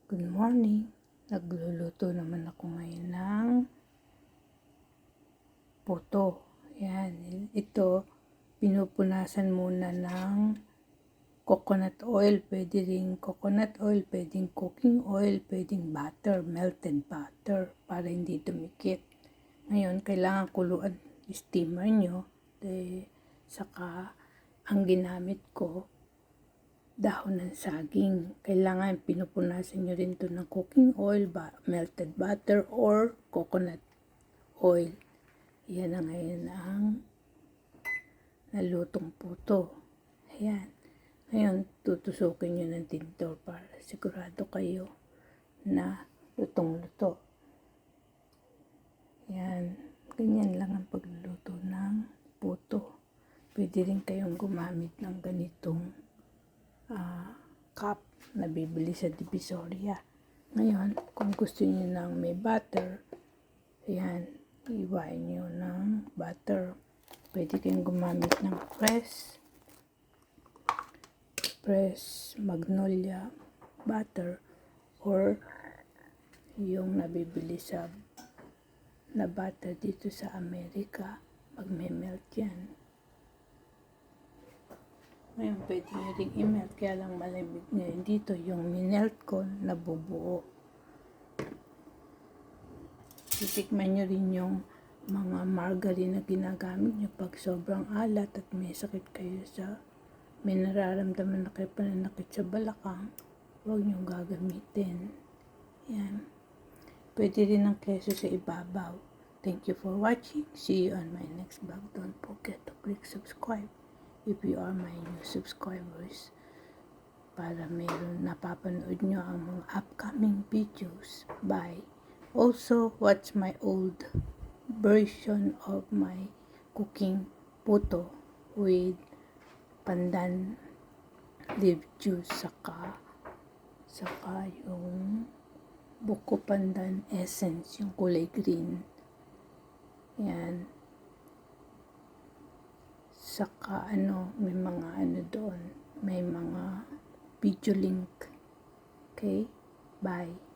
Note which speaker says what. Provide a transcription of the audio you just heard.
Speaker 1: Good morning. Nagluluto naman ako ngayon ng puto. Yan. Ito, pinupunasan muna ng coconut oil. Pwede rin coconut oil, pwedeng cooking oil, pwedeng butter, melted butter, para hindi dumikit. Ngayon, kailangan kuluan steamer nyo. Saka, ang ginamit ko, dahon ng saging. Kailangan pinupunasan nyo rin to ng cooking oil, melted butter, or coconut oil. Yan na ngayon ang nalutong puto. Ayan. Ngayon, tutusukin nyo ng tinidor para sigurado kayo na lutong-luto. Yan. Ganyan lang ang pagluluto ng puto. Pwede rin kayong gumamit ng ganitong cup na bibili sa Divisoria. Ngayon, kung gusto niyo ng may butter, ayan, iwain niyo ng butter. Pwede kayong gumamit ng fresh magnolia butter, or yung nabibili na butter dito sa Amerika. Pag may melt yan. Ngayon, pwede nyo rin i-melt, kaya lang malamig ngayon dito. Yung minelt ko, nabubuo. Titikman nyo rin yung mga margarine na ginagamit nyo pag sobrang alat at may sakit kayo may nararamdaman na kayo pananakit sa balakang, huwag nyo gagamitin. Yan. Pwede rin ng keso sa ibabaw. Thank you for watching. See you on my next vlog. Don't forget to click subscribe if you are my new subscribers, para meron napapanood nyo ang mga upcoming videos. Bye. Also, watch my old version of my cooking puto with pandan leaf juice, saka yung buko pandan essence, yung kulay green. Yan. Saka may mga doon, may mga video link. Okay? Bye.